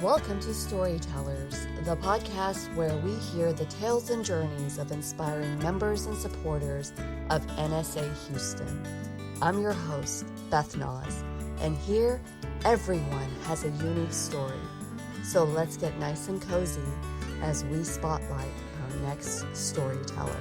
Welcome to Storytellers, the podcast where we hear the tales and journeys of inspiring members and supporters of NSA Houston. I'm your host, Beth Rohani, and here everyone has a unique story. So let's get nice and cozy as we spotlight our next storyteller.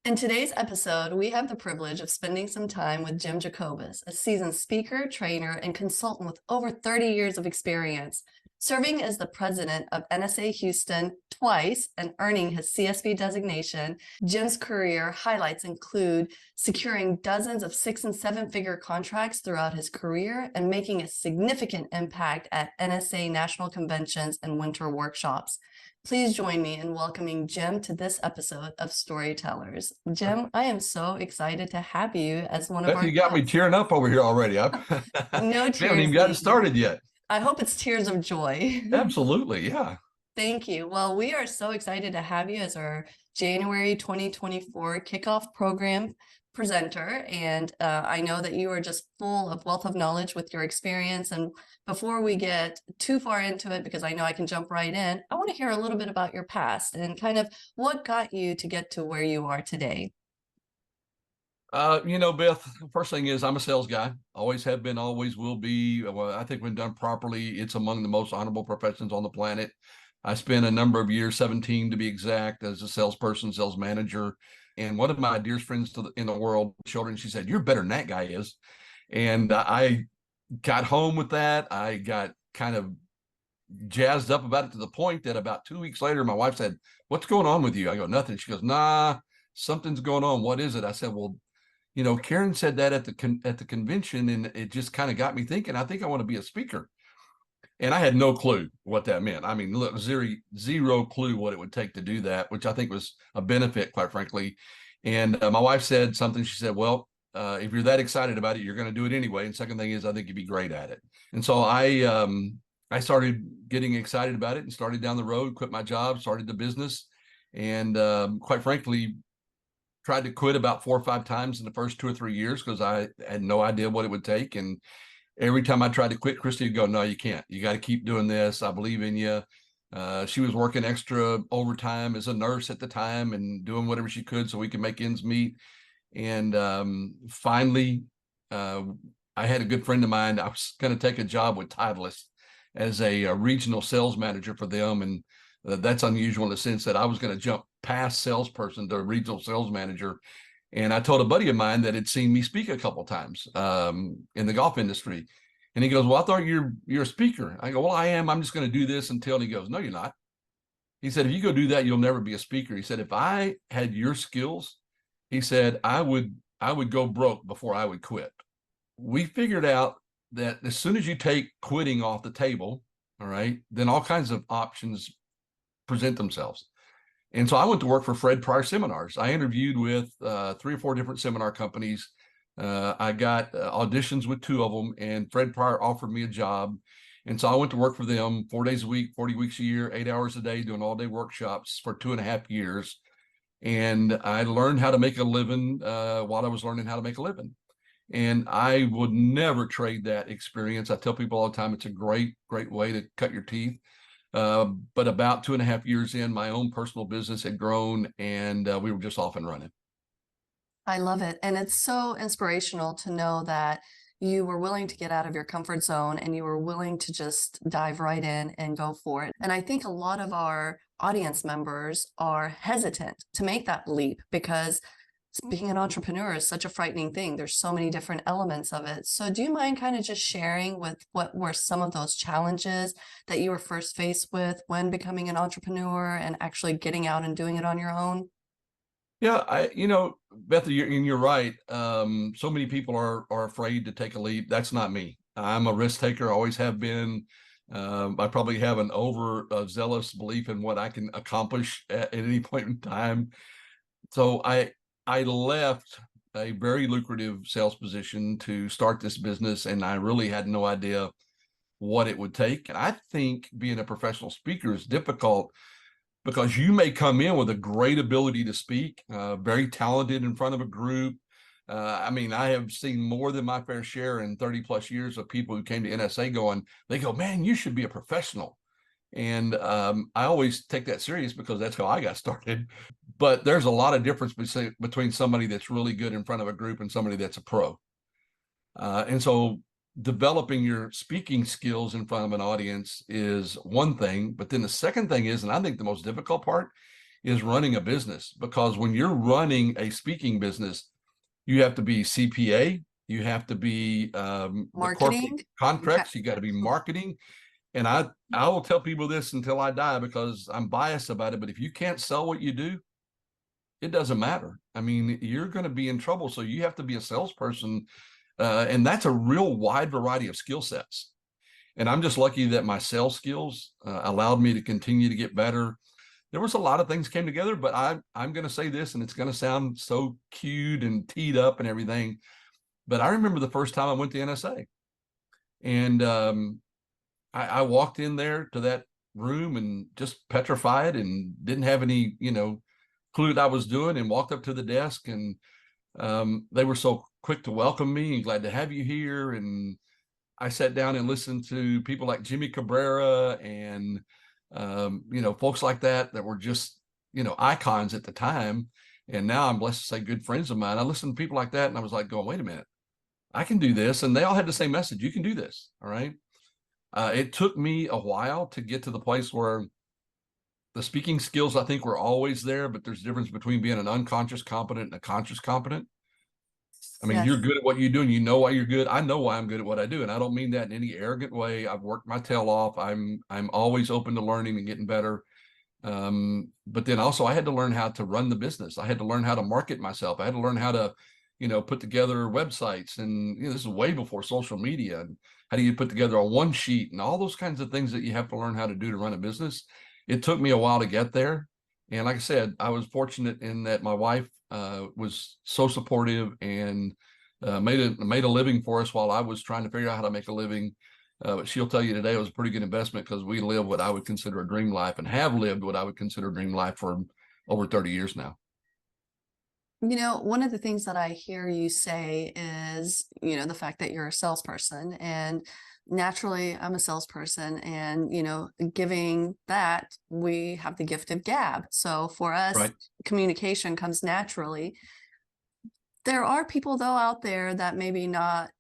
In today's episode, we have the privilege of spending some time with Jim Jacobus, a seasoned speaker, trainer, and consultant with over 30 years of experience. Serving as the president of NSA Houston twice and earning his CSP designation, Jim's career highlights include securing dozens of 6- and 7-figure contracts throughout his career and making a significant impact at NSA national conventions and winter workshops. Please join me in welcoming Jim to this episode of Storytellers. Jim, I am so excited to have you as one of our You got me tearing up over here already. No tears. We haven't even gotten started yet. I hope it's tears of joy. Absolutely, yeah. Thank you. Well, we are so excited to have you as our January 2024 kickoff program presenter. And I know that you are just full of wealth of knowledge with your experience. And before we get too far into it, because I know I can jump right in, I want to hear a little bit about your past and kind of what got you to get to where you are today. Beth, first thing is I'm a sales guy. Always have been, always will be. Well, I think when done properly, it's among the most honorable professions on the planet. I spent a number of years, 17 to be exact, as a salesperson, sales manager. And one of my dearest friends in the world, children, she said, "You're better than that guy is." And I got home with that. I got kind of jazzed up about it to the point that about 2 weeks later, my wife said, "What's going on with you?" I go, "Nothing." She goes, "Nah, something's going on. What is it?" I said, "Well, Karen said that at the convention, and it just kind of got me thinking, I think I want to be a speaker." And I had no clue what that meant. I mean, look, zero clue what it would take to do that, which I think was a benefit, quite frankly. And my wife said something. She said, "Well, if you're that excited about it, you're going to do it anyway. And second thing is, I think you'd be great at it." And so I started getting excited about it and started down the road, quit my job, started the business, and quite frankly, tried to quit about 4 or 5 times in the first 2 or 3 years because I had no idea what it would take. And every time I tried to quit, Christy would go, "No, you can't. You got to keep doing this. I believe in you." She was working extra overtime as a nurse at the time and doing whatever she could so we could make ends meet. And finally, I had a good friend of mine. I was going to take a job with Titleist as a regional sales manager for them. And that's unusual in the sense that I was going to jump past salesperson to regional sales manager. And I told a buddy of mine that had seen me speak a couple of times in the golf industry. And he goes, "Well, I thought you're a speaker." I go, "Well, I am. I'm just going to do this until." And he goes, "No, you're not." He said, "If you go do that, you'll never be a speaker." He said, "If I had your skills," he said, I would go broke before I would quit." We figured out that as soon as you take quitting off the table, all right, then all kinds of options present themselves. And so I went to work for Fred Pryor Seminars. I interviewed with 3 or 4 different seminar companies. I got auditions with 2 of them, and Fred Pryor offered me a job. And so I went to work for them 4 days a week, 40 weeks a year, 8 hours a day, doing all-day workshops for 2.5 years. And I learned how to make a living while I was learning how to make a living. And I would never trade that experience. I tell people all the time, it's a great, great way to cut your teeth. But about 2.5 years in, my own personal business had grown, and we were just off and running. I love it. And it's so inspirational to know that you were willing to get out of your comfort zone and you were willing to just dive right in and go for it. And I think a lot of our audience members are hesitant to make that leap because being an entrepreneur is such a frightening thing. There's so many different elements of it. So do you mind kind of just sharing with what were some of those challenges that you were first faced with when becoming an entrepreneur and actually getting out and doing it on your own? Yeah, Beth, you're right. So many people are afraid to take a leap. That's not me. I'm a risk taker, always have been. I probably have an overzealous belief in what I can accomplish at any point in time. So I left a very lucrative sales position to start this business, and I really had no idea what it would take. And I think being a professional speaker is difficult because you may come in with a great ability to speak, very talented in front of a group. I mean, I have seen more than my fair share in 30 plus years of people who came to NSA they go, man, you should be a professional. And I always take that serious because that's how I got started. But there's a lot of difference between somebody that's really good in front of a group and somebody that's a pro. And so developing your speaking skills in front of an audience is one thing. But then the second thing is, and I think the most difficult part, is running a business. Because when you're running a speaking business, you have to be CPA, you have to be Marketing, contracts, you got to be marketing. And I will tell people this until I die because I'm biased about it. But if you can't sell what you do, it doesn't matter. I mean, you're going to be in trouble. So you have to be a salesperson. And that's a real wide variety of skill sets. And I'm just lucky that my sales skills allowed me to continue to get better. There was a lot of things came together, but I'm going to say this, and it's going to sound so cute and teed up and everything. But I remember the first time I went to NSA, and I walked in there to that room and just petrified and didn't have any, clue what I was doing, and walked up to the desk, and they were so quick to welcome me and glad to have you here. And I sat down and listened to people like Jimmy Cabrera and, folks like that were just, icons at the time. And now I'm blessed to say good friends of mine. I listened to people like that and I was like going, wait a minute, I can do this. And they all had the same message. You can do this. All right. It took me a while to get to the place where the speaking skills, I think, were always there, but there's a difference between being an unconscious competent and a conscious competent. I mean, yes. You're good at what you do and you know why you're good. I know why I'm good at what I do. And I don't mean that in any arrogant way. I've worked my tail off. I'm always open to learning and getting better. But then also I had to learn how to run the business. I had to learn how to market myself. I had to learn how to, put together websites. And this is way before social media. And how do you put together a one sheet and all those kinds of things that you have to learn how to do to run a business. It took me a while to get there. And like I said, I was fortunate in that my wife was so supportive and made a living for us while I was trying to figure out how to make a living. But she'll tell you today it was a pretty good investment because we live what I would consider a dream life and have lived what I would consider a dream life for over 30 years now. One of the things that I hear you say is, the fact that you're a salesperson, and naturally I'm a salesperson, and, giving that, we have the gift of gab. So for us, right. Communication comes naturally. There are people though out there that maybe not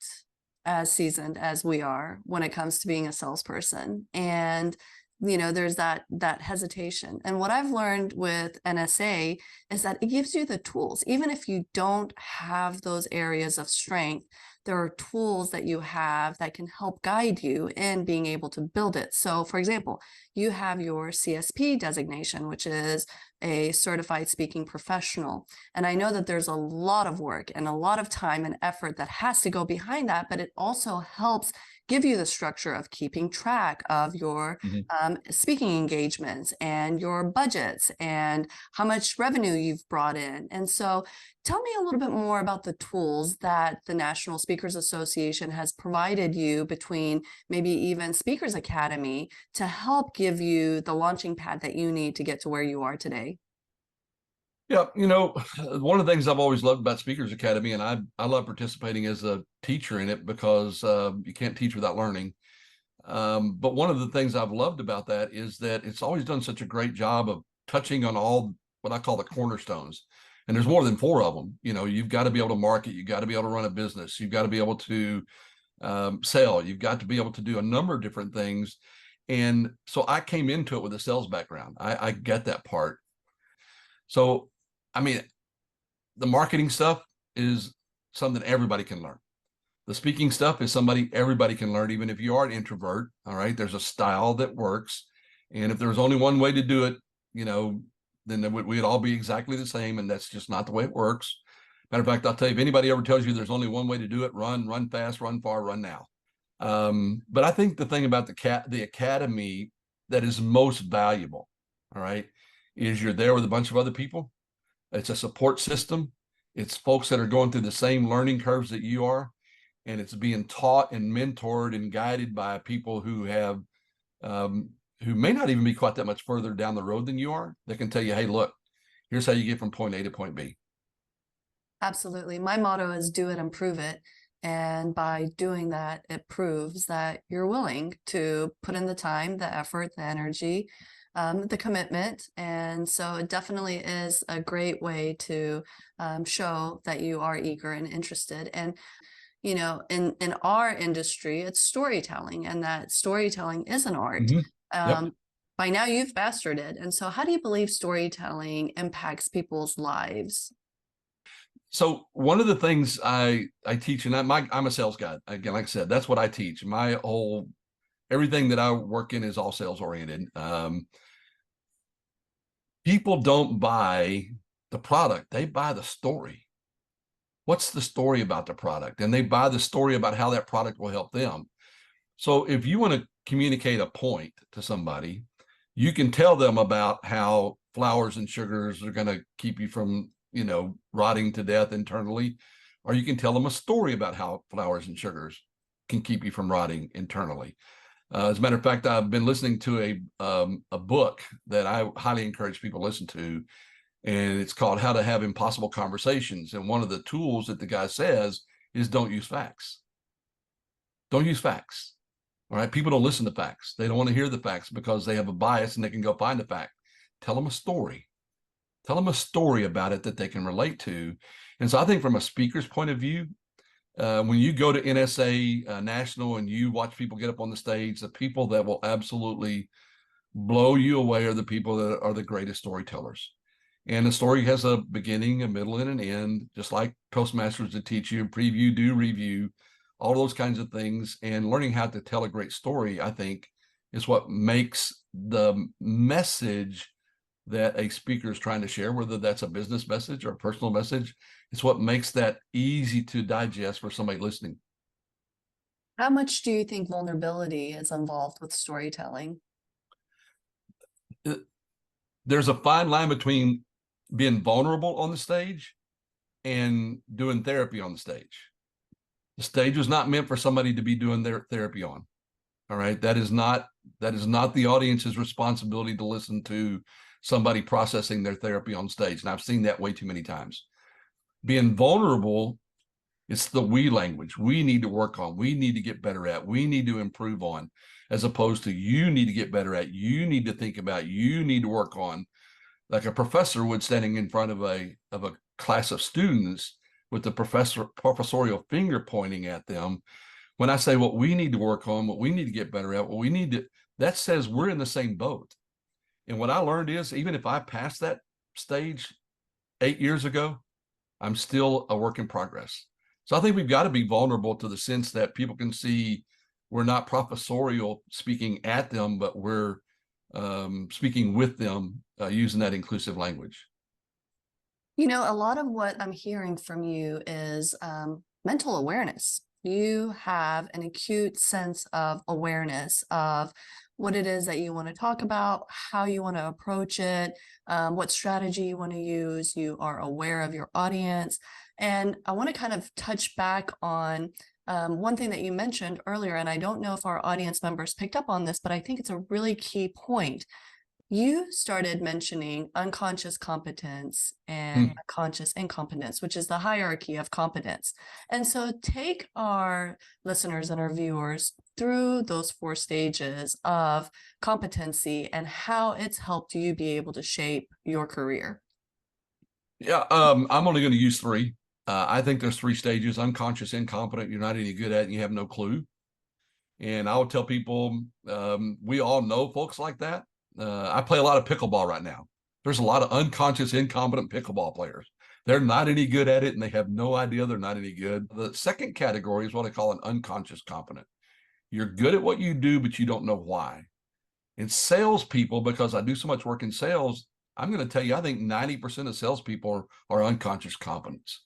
as seasoned as we are when it comes to being a salesperson. And there's that hesitation. And what I've learned with NSA is that it gives you the tools. Even if you don't have those areas of strength, there are tools that you have that can help guide you in being able to build it. So for example, you have your CSP designation, which is a certified speaking professional. And I know that there's a lot of work and a lot of time and effort that has to go behind that, but it also helps give you the structure of keeping track of your speaking engagements and your budgets and how much revenue you've brought in. And so tell me a little bit more about the tools that the National Speakers Association has provided you, between maybe even Speakers Academy, to help give you the launching pad that you need to get to where you are today. Yeah, one of the things I've always loved about Speakers Academy, and I love participating as a teacher in it because you can't teach without learning. But one of the things I've loved about that is that it's always done such a great job of touching on all what I call the cornerstones. And there's more than 4 of them. You've got to be able to market. You've got to be able to run a business. You've got to be able to sell. You've got to be able to do a number of different things. And so I came into it with a sales background. I get that part. So I mean, the marketing stuff is something everybody can learn. The speaking stuff is everybody can learn, even if you are an introvert. All right. There's a style that works. And if there's only one way to do it, then we'd all be exactly the same. And that's just not the way it works. Matter of fact, I'll tell you, if anybody ever tells you there's only one way to do it, run fast, run far, run now. But I think the thing about the academy that is most valuable, all right, is you're there with a bunch of other people. It's a support system. It's folks that are going through the same learning curves that you are. And it's being taught and mentored and guided by people who have who may not even be quite that much further down the road than you are, that can tell you, hey, look, here's how you get from point A to point B. Absolutely. My motto is do it and prove it. And by doing that, it proves that you're willing to put in the time, the effort, the energy, the commitment. And so it definitely is a great way to show that you are eager and interested. And in our industry, it's storytelling, and that storytelling is an art. Mm-hmm. Yep. By now, you've mastered it. And so, how do you believe storytelling impacts people's lives? So one of the things I teach, and I'm a sales guy. Again, like I said, that's what I teach. Everything that I work in is all sales oriented. People don't buy the product; they buy the story. What's the story about the product? And they buy the story about how that product will help them. So if you want to communicate a point to somebody, you can tell them about how flours and sugars are going to keep you from, rotting to death internally, or you can tell them a story about how flours and sugars can keep you from rotting internally. As a matter of fact, I've been listening to a book that I highly encourage people to listen to, and it's called How to Have Impossible Conversations. And one of the tools that the guy says is don't use facts. Don't use facts. All right. People don't listen to facts. They don't want to hear the facts because they have a bias and they can go find a fact. Tell them a story. Tell them a story about it that they can relate to. And so I think from a speaker's point of view, when you go to NSA National and you watch people get up on the stage, the people that will absolutely blow you away are the people that are the greatest storytellers. And the story has a beginning, a middle, and an end, just like Toastmasters to teach you, preview, do, review, all those kinds of things. And learning how to tell a great story, I think, is what makes the message that a speaker is trying to share, whether that's a business message or a personal message, it's what makes that easy to digest for somebody listening. How much do you think vulnerability is involved with storytelling? There's a fine line between being vulnerable on the stage and doing therapy on the stage. The stage was not meant for somebody to be doing their therapy on. All right. That is not the audience's responsibility to listen to somebody processing their therapy on stage. And I've seen that way too many times. Being vulnerable, it's the we language we need to work on. We need to get better at, we need to improve on, as opposed to you need to get better at, you need to think about, you need to work on, like a professor would standing in front of a class of students with the professorial finger pointing at them. When I say what we need to work on, what we need to get better at, that says we're in the same boat. And what I learned is, even if I passed that stage 8 years ago, I'm still a work in progress. So I think we've got to be vulnerable to the sense that people can see we're not professorial speaking at them, but we're speaking with them using that inclusive language. A lot of what I'm hearing from you is mental awareness. You have an acute sense of awareness of what it is that you want to talk about, how you want to approach it, what strategy you want to use. You are aware of your audience. And I want to kind of touch back on one thing that you mentioned earlier, and I don't know if our audience members picked up on this, but I think it's a really key point. You started mentioning unconscious competence and conscious incompetence, which is the hierarchy of competence. And so take our listeners and our viewers through those 4 stages of competency and how it's helped you be able to shape your career. Yeah, I'm only going to use 3. I think there's 3 stages: unconscious, incompetent, you're not any good at, and you have no clue. And I would tell people, we all know folks like that. I play a lot of pickleball right now. There's a lot of unconscious, incompetent pickleball players. They're not any good at it, and they have no idea they're not any good. The second category is what I call an unconscious competent. You're good at what you do, but you don't know why. And salespeople, because I do so much work in sales, I'm going to tell you, I think 90% of salespeople are unconscious competence.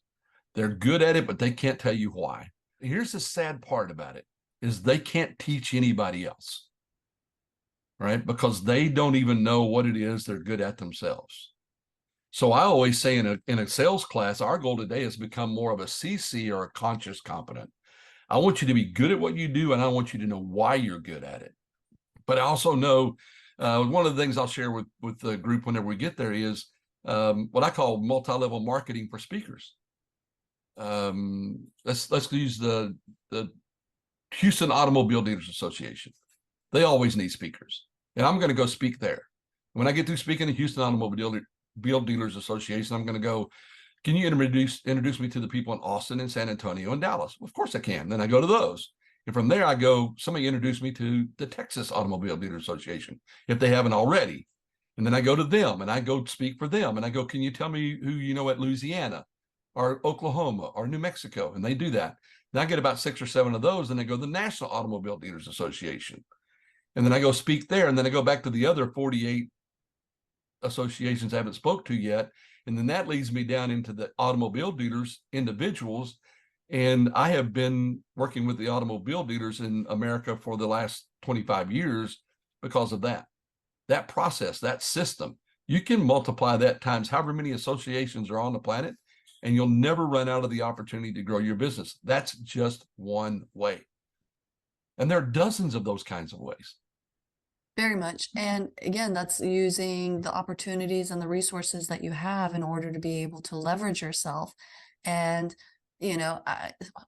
They're good at it, but they can't tell you why. Here's the sad part about it, is they can't teach anybody else. Right? Because they don't even know what it is they're good at themselves. So I always say in a sales class, our goal today is to become more of a CC, or a conscious competent. I want you to be good at what you do, and I want you to know why you're good at it. But I also know One of the things I'll share with the group whenever we get there is what I call multi-level marketing for speakers. Let's use the Houston Automobile Dealers Association. They always need speakers, and I'm going to go speak there. When I get through speaking at Houston Automobile Dealers Association, I'm going to go, can you introduce me to the people in Austin and San Antonio and Dallas? Of course I can. Then I go to those. And from there, I go, somebody introduce me to the Texas Automobile Dealers Association, if they haven't already. And then I go to them and I go speak for them. And I go, can you tell me who you know at Louisiana or Oklahoma or New Mexico? And they do that. Then I get about 6 or 7 of those. And I go to the National Automobile Dealers Association. And then I go speak there. And then I go back to the other 48 associations I haven't spoke to yet. And then that leads me down into the automobile dealers, individuals. And I have been working with the automobile dealers in America for the last 25 years because of that process, that system. You can multiply that times however many associations are on the planet, and you'll never run out of the opportunity to grow your business. That's just one way. And there are dozens of those kinds of ways. Very much. And again, that's using the opportunities and the resources that you have in order to be able to leverage yourself. And,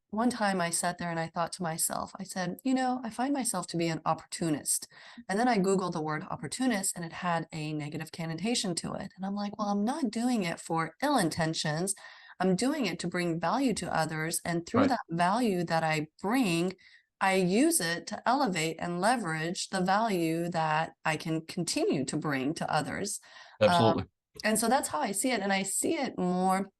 one time I sat there and I thought to myself, I said, I find myself to be an opportunist. And then I Googled the word opportunist and it had a negative connotation to it. And I'm like, well, I'm not doing it for ill intentions. I'm doing it to bring value to others. And through that value that I bring, I use it to elevate and leverage the value that I can continue to bring to others. Absolutely. And so that's how I see it. And I see it more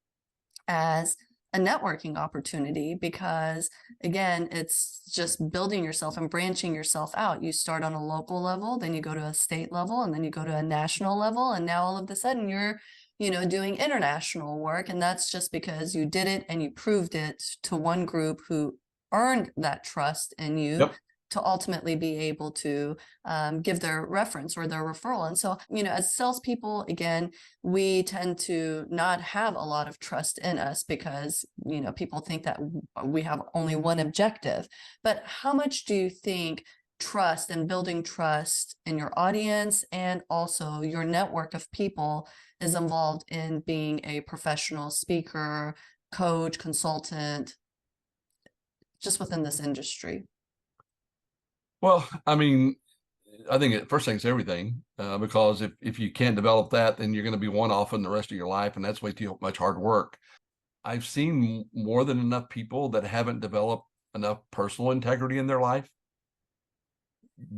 as a networking opportunity because, again, it's just building yourself and branching yourself out. You start on a local level, then you go to a state level, and then you go to a national level. And now all of a sudden you're doing international work. And that's just because you did it and you proved it to one group who earned that trust in you to ultimately be able to give their reference or their referral. And so, as salespeople, again, we tend to not have a lot of trust in us because, people think that we have only one objective. But how much do you think trust and building trust in your audience and also your network of people is involved in being a professional speaker, coach, consultant, just within this industry? Well, I think first thing's everything, because if you can't develop that, then you're going to be one-off in the rest of your life, and that's way too much hard work. I've seen more than enough people that haven't developed enough personal integrity in their life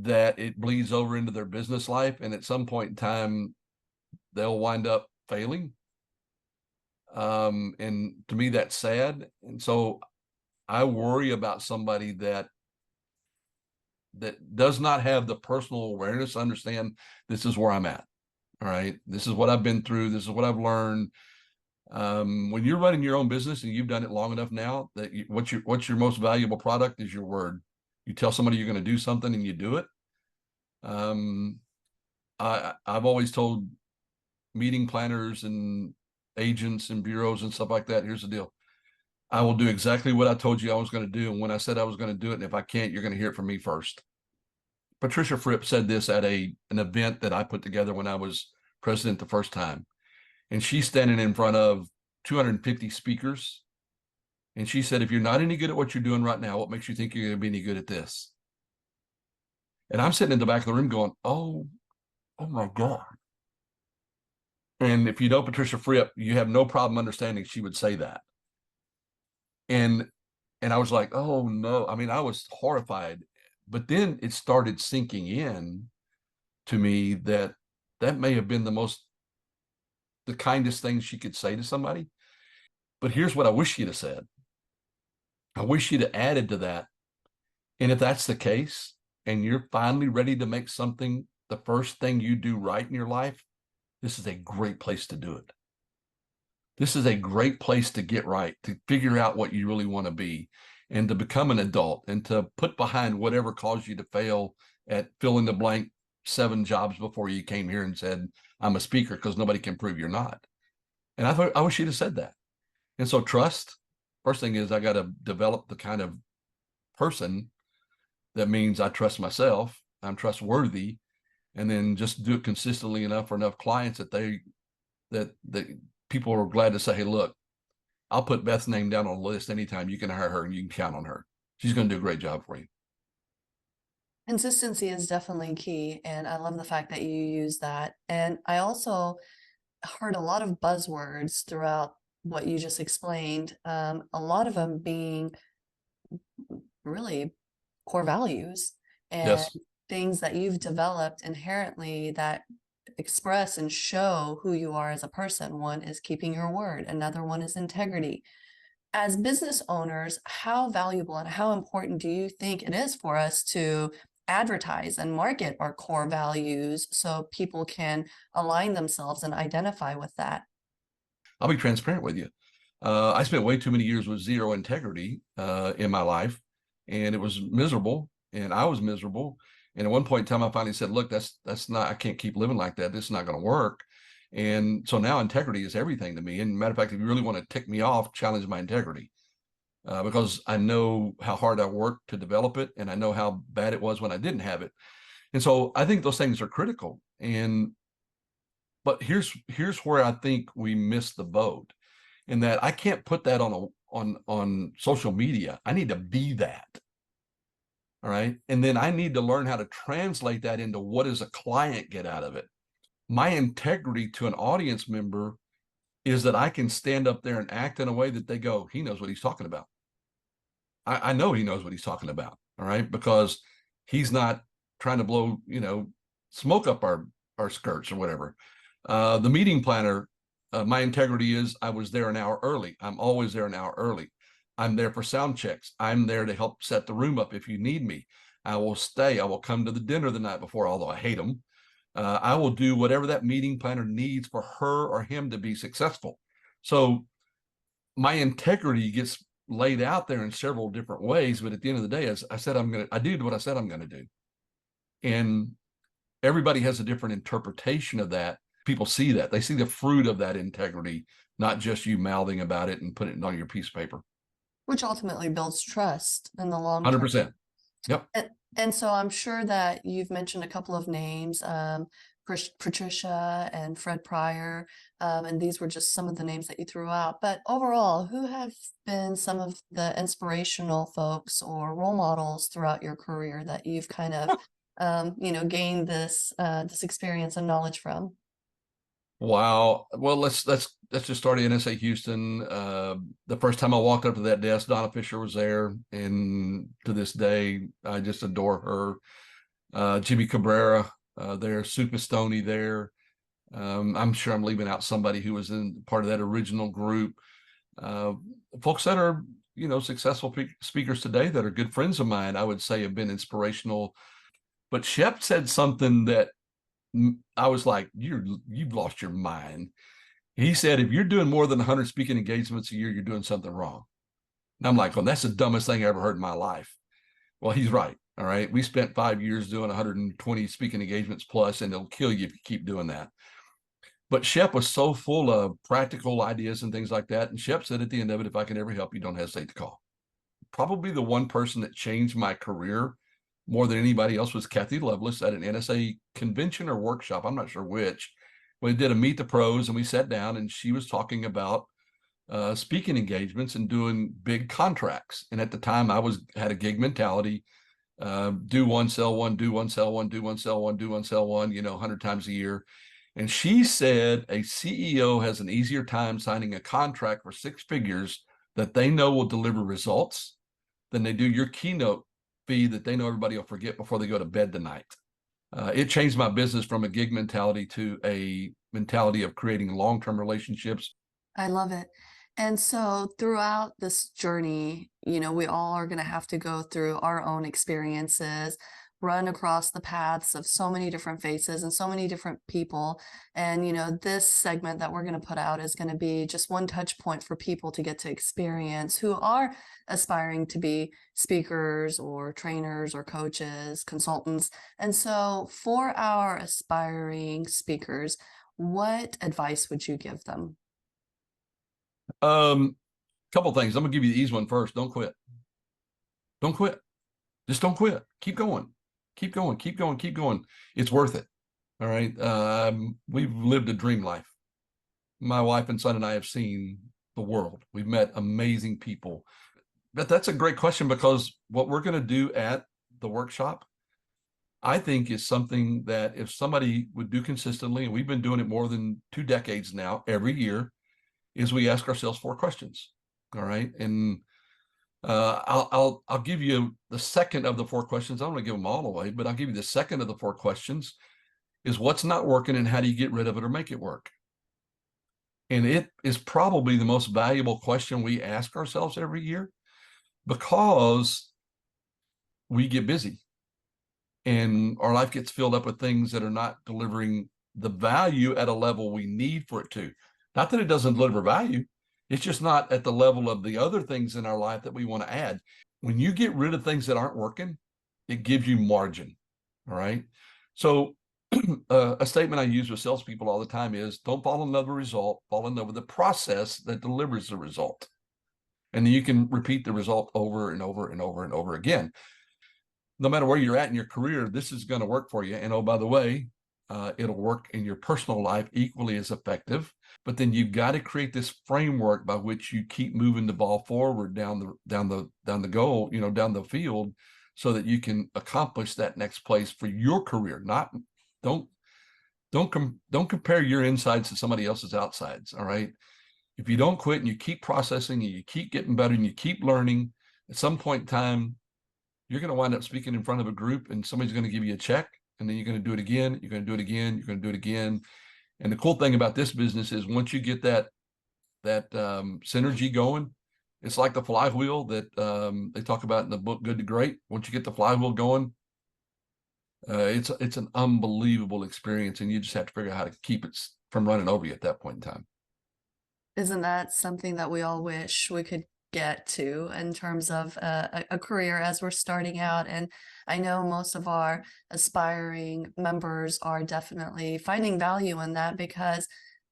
that it bleeds over into their business life, and at some point in time, they'll wind up failing. And to me, that's sad. And so I worry about somebody that does not have the personal awareness to understand this is where I'm at. All right. This is what I've been through. This is what I've learned. When you're running your own business and you've done it long enough now that what's your most valuable product is your word. You tell somebody you're going to do something and you do it. I've always told meeting planners and agents and bureaus and stuff like that, here's the deal. I will do exactly what I told you I was going to do. And when I said I was going to do it, and if I can't, you're going to hear it from me first. Patricia Fripp said this at an event that I put together when I was president the first time. And she's standing in front of 250 speakers. And she said, if you're not any good at what you're doing right now, what makes you think you're going to be any good at this? And I'm sitting in the back of the room going, oh my God. And if you know Patricia Fripp, you have no problem understanding she would say that. And I was like, oh no. I was horrified, but then it started sinking in to me that may have been the kindest thing she could say to somebody. But here's what I wish she'd have said. I wish she'd have added to that. And if that's the case, and you're finally ready to make something the first thing you do right in your life, this is a great place to do it. This is a great place to get right, to figure out what you really want to be, and to become an adult, and to put behind whatever caused you to fail at fill in the blank 7 jobs before you came here and said, I'm a speaker, because nobody can prove you're not. And I wish you'd have said that. And so trust, first thing is I got to develop the kind of person that means I trust myself, I'm trustworthy, and then just do it consistently enough for enough clients that people are glad to say, hey, look, I'll put Beth's name down on a list anytime. You can hire her and you can count on her. She's going to do a great job for you. Consistency is definitely key, and I love the fact that you use that. And I also heard a lot of buzzwords throughout what you just explained, a lot of them being really core values and Yes. things that you've developed inherently that express and show who you are as a person. One is keeping your word, another one is integrity. As business owners, how valuable and how important do you think it is for us to advertise and market our core values so people can align themselves and identify with that? I'll be transparent with you. I spent way too many years with zero integrity in my life, and it was miserable, and I was miserable. And at one point in time, I finally said, look, that's not, I can't keep living like that. This is not going to work. And so now integrity is everything to me. And matter of fact, if you really want to tick me off, challenge my integrity. Because I know how hard I worked to develop it, and I know how bad it was when I didn't have it. And so I think those things are critical. But here's where I think we miss the boat, in that I can't put that on social media. I need to be that. All right. And then I need to learn how to translate that into what does a client get out of it. My integrity to an audience member is that I can stand up there and act in a way that they go, he knows what he's talking about. I know he knows what he's talking about. All right. Because he's not trying to blow, smoke up our skirts or whatever. The meeting planner, my integrity is I was there an hour early. I'm always there an hour early. I'm there for sound checks. I'm there to help set the room up if you need me. I will stay. I will come to the dinner the night before, although I hate them. I will do whatever that meeting planner needs for her or him to be successful. So my integrity gets laid out there in several different ways, but at the end of the day, as I said, I did what I said I'm going to do. And everybody has a different interpretation of that. People see that. They see the fruit of that integrity, not just you mouthing about it and putting it on your piece of paper. Which ultimately builds trust in the long term. 100%. Yep. And so I'm sure that you've mentioned a couple of names, Patricia and Fred Pryor, and these were just some of the names that you threw out. But overall, who have been some of the inspirational folks or role models throughout your career that you've kind of, gained this experience and knowledge from? Wow. Well, let's just start at NSA Houston. The first time I walked up to that desk, Donna Fisher was there, and to this day, I just adore her. Jimmy Cabrera there, Sue Pistone there. I'm sure I'm leaving out somebody who was in part of that original group. Folks that are successful speakers today that are good friends of mine, I would say have been inspirational. But Shep said something that I was like, you've lost your mind. He said, if you're doing more than 100 speaking engagements a year, you're doing something wrong. And I'm like, well, that's the dumbest thing I ever heard in my life. Well, he's right. All right. We spent 5 years doing 120 speaking engagements plus, and it'll kill you if you keep doing that. But Shep was so full of practical ideas and things like that. And Shep said at the end of it, if I can ever help you, don't hesitate to call. Probably the one person that changed my career more than anybody else was Kathy Lovelace at an NSA convention or workshop. I'm not sure which. We did a meet the pros, and we sat down, and she was talking about speaking engagements and doing big contracts. And at the time, I had a gig mentality: do one, sell one, do one, sell one, do one, sell one, do one, sell one. 100 times a year. And she said a CEO has an easier time signing a contract for 6 figures that they know will deliver results than they do your keynote fee that they know everybody will forget before they go to bed tonight. It changed my business from a gig mentality to a mentality of creating long-term relationships. I love it. And so throughout this journey, we all are going to have to go through our own experiences, run across the paths of so many different faces and so many different people. And, this segment that we're going to put out is going to be just one touch point for people to get to experience who are aspiring to be speakers or trainers or coaches, consultants. And so for our aspiring speakers, what advice would you give them? Couple things. I'm gonna give you the easy one first. Don't quit. Don't quit. Just don't quit. Keep going. Keep going. Keep going. Keep going. It's worth it. All right. We've lived a dream life. My wife and son and I have seen the world. We've met amazing people. But that's a great question, because what we're going to do at the workshop, I think, is something that if somebody would do consistently, and we've been doing it more than 2 decades now, every year, is we ask ourselves 4 questions. All right. And I'll give you the second of the 4 questions. I don't want to give them all away, but I'll give you the second of the 4 questions is what's not working and how do you get rid of it or make it work? And it is probably the most valuable question we ask ourselves every year, because we get busy and our life gets filled up with things that are not delivering the value at a level we need for it to. Not that it doesn't deliver value, it's just not at the level of the other things in our life that we want to add. When you get rid of things that aren't working, it gives you margin. All right. So a statement I use with salespeople all the time is, don't fall in love with the result, fall in love with the process that delivers the result. And then you can repeat the result over and over and over and over again. No matter where you're at in your career, this is going to work for you. And oh, by the way, it'll work in your personal life equally as effective. But then you've got to create this framework by which you keep moving the ball forward down the goal, down the field, so that you can accomplish that next place for your career. Don't compare your insides to somebody else's outsides. All right. If you don't quit and you keep processing and you keep getting better and you keep learning, at some point in time, you're going to wind up speaking in front of a group and somebody's going to give you a check, and then you're going to do it again. You're going to do it again. You're going to do it again. And the cool thing about this business is once you get that synergy going, it's like the flywheel that they talk about in the book, Good to Great. Once you get the flywheel going, it's an unbelievable experience, and you just have to figure out how to keep it from running over you at that point in time. Isn't that something that we all wish we could get to in terms of a career as we're starting out? And I know most of our aspiring members are definitely finding value in that, because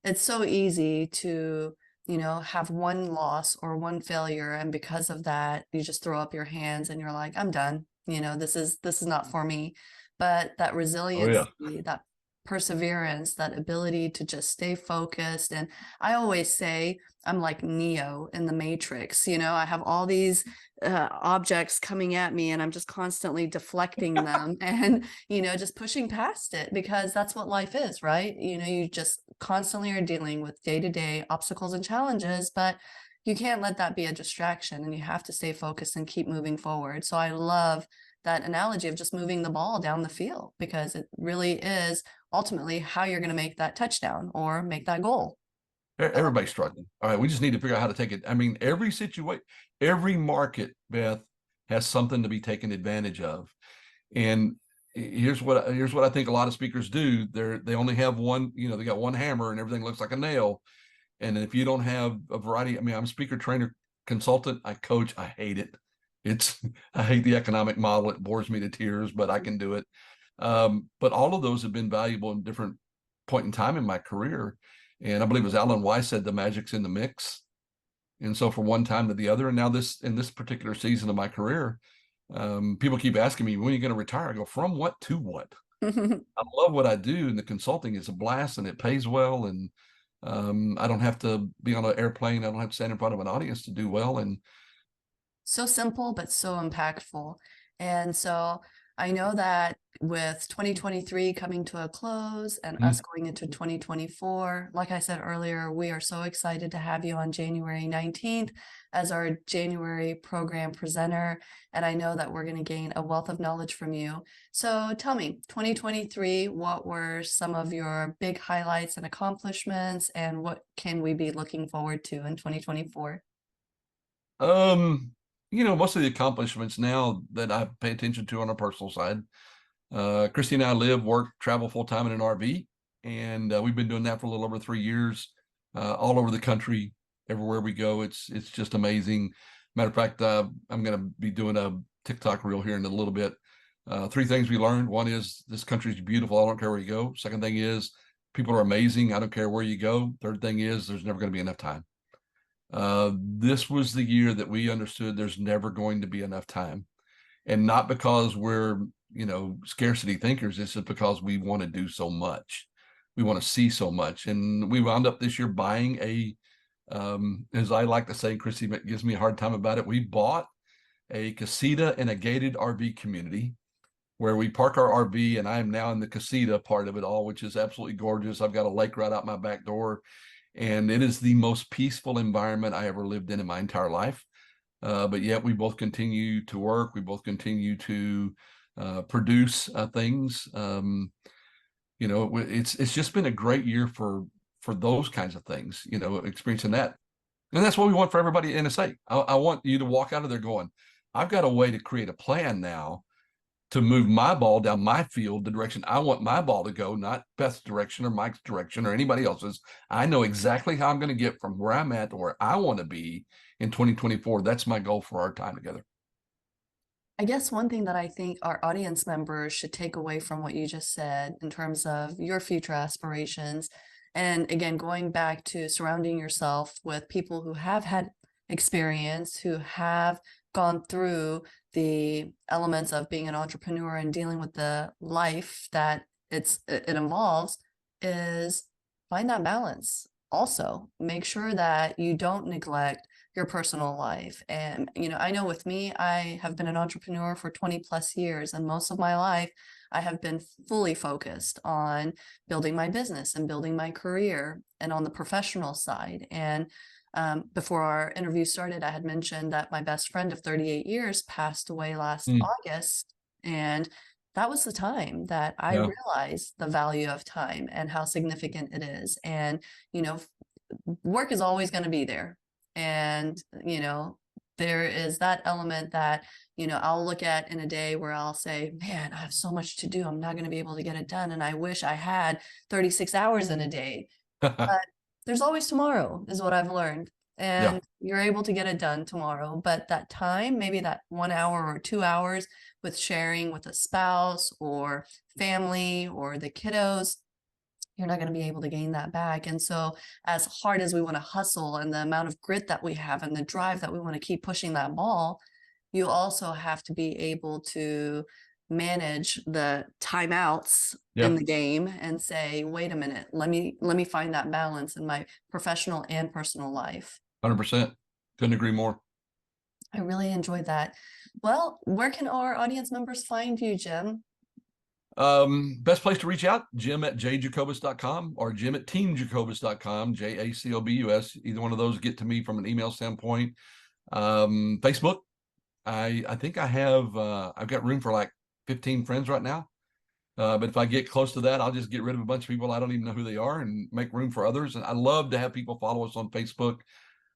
it's so easy to, have one loss or one failure, and because of that, you just throw up your hands and you're like, I'm done. This is not for me. But that resiliency, that perseverance, that ability to just stay focused. And I always say I'm like Neo in the Matrix. I have all these objects coming at me, and I'm just constantly deflecting them and, just pushing past it, because that's what life is, right? You just constantly are dealing with day-to-day obstacles and challenges, but you can't let that be a distraction, and you have to stay focused and keep moving forward. So I love that analogy of just moving the ball down the field, because it really is ultimately how you're going to make that touchdown or make that goal. Everybody's struggling. All right. We just need to figure out how to take it. I mean, every situation, every market, Beth, has something to be taken advantage of. And here's what I think a lot of speakers do. They only have one, they got one hammer and everything looks like a nail. And if you don't have a variety, I'm a speaker, trainer, consultant, I coach, I hate it. I hate the economic model. It bores me to tears, but I can do it. But all of those have been valuable in different point in time in my career. And I believe it was Alan Weiss said the magic's in the mix. And so from one time to the other, and now in this particular season of my career, people keep asking me, when are you going to retire? I go, from what to what? I love what I do, and the consulting is a blast, and it pays well. And I don't have to be on an airplane. I don't have to stand in front of an audience to do well. And so simple, but so impactful. And so I know that with 2023 coming to a close and us going into 2024, like I said earlier, we are so excited to have you on January 19th as our January program presenter. And I know that we're going to gain a wealth of knowledge from you. So tell me, 2023, what were some of your big highlights and accomplishments, and what can we be looking forward to in 2024? Most of the accomplishments now that I pay attention to on a personal side, Christy and I live, work, travel full time in an RV, and we've been doing that for a little over 3 years, all over the country, everywhere we go. It's just amazing. Matter of fact, I'm going to be doing a TikTok reel here in a little bit. 3 things we learned. One is this country is beautiful. I don't care where you go. Second thing is people are amazing. I don't care where you go. Third thing is there's never going to be enough time. This was the year that we understood there's never going to be enough time, and not because we're scarcity thinkers. It's just because we want to do so much. We want to see so much. And we wound up this year buying as I like to say, Chrissy gives me a hard time about it, we bought a casita in a gated RV community where we park our RV, and I am now in the casita part of it all, which is absolutely gorgeous. I've got a lake right out my back door, and it is the most peaceful environment I ever lived in my entire life. But yet we both continue to work. We both continue to produce things. It's just been a great year for those kinds of things, experiencing that. And that's what we want for everybody at NSA. I want you to walk out of there going, I've got a way to create a plan now to move my ball down my field, the direction I want my ball to go, not Beth's direction or Mike's direction or anybody else's. I know exactly how I'm going to get from where I'm at to where I want to be in 2024. That's my goal for our time together. I guess one thing that I think our audience members should take away from what you just said in terms of your future aspirations, and again, going back to surrounding yourself with people who have had experience, who have gone through the elements of being an entrepreneur and dealing with the life that it involves, is find that balance. Also, make sure that you don't neglect your personal life. And, I know with me, I have been an entrepreneur for 20 plus years, and most of my life, I have been fully focused on building my business and building my career and on the professional side. And before our interview started, I had mentioned that my best friend of 38 years passed away last August. And that was the time that I realized the value of time and how significant it is. And, work is always going to be there. And, there is that element that, I'll look at in a day where I'll say, man, I have so much to do. I'm not going to be able to get it done. And I wish I had 36 hours in a day. But there's always tomorrow, is what I've learned. And you're able to get it done tomorrow. But that time, maybe that 1 hour or 2 hours with sharing with a spouse or family or the kiddos, you're not going to be able to gain that back. And so as hard as we want to hustle and the amount of grit that we have and the drive that we want to keep pushing that ball, you also have to be able to manage the timeouts in the game and say, wait a minute, let me find that balance in my professional and personal life. 100%. Couldn't agree more. I really enjoyed that. Well, where can our audience members find you, Jim? Best place to reach out, Jim@jjacobus.com or Jim@teamjacobus.com, JACOBUS. Either one of those get to me from an email standpoint. Facebook, I think I've got room for like 15 friends right now. But if I get close to that, I'll just get rid of a bunch of people I don't even know who they are and make room for others. And I love to have people follow us on Facebook.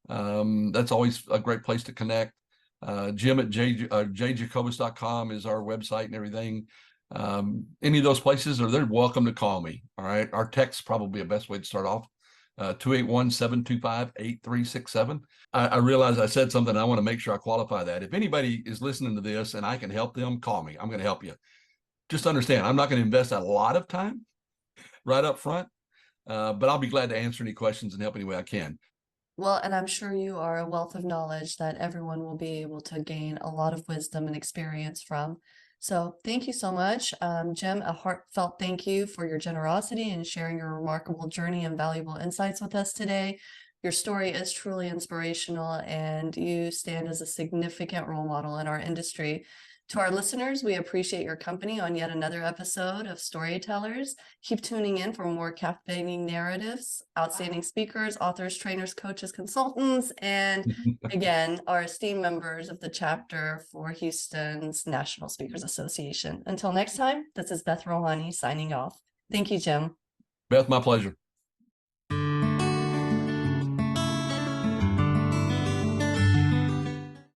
That's always a great place to connect. Jim@jjacobus.com is our website and everything. Any of those places, or they're welcome to call me. All right. Our text probably the best way to start off. 281-725-8367. I realize I said something. I want to make sure I qualify that. If anybody is listening to this and I can help them, call me. I'm going to help you. Just understand, I'm not going to invest a lot of time right up front, but I'll be glad to answer any questions and help any way I can. Well, and I'm sure you are a wealth of knowledge that everyone will be able to gain a lot of wisdom and experience from. So thank you so much, Jim. A heartfelt thank you for your generosity and sharing your remarkable journey and valuable insights with us today. Your story is truly inspirational, and you stand as a significant role model in our industry. To our listeners, we appreciate your company on yet another episode of Storytellers. Keep tuning in for more captivating narratives, outstanding speakers, authors, trainers, coaches, consultants, and again, our esteemed members of the chapter for Houston's National Speakers Association. Until next time, this is Beth Rohani signing off. Thank you, Jim. Beth, my pleasure.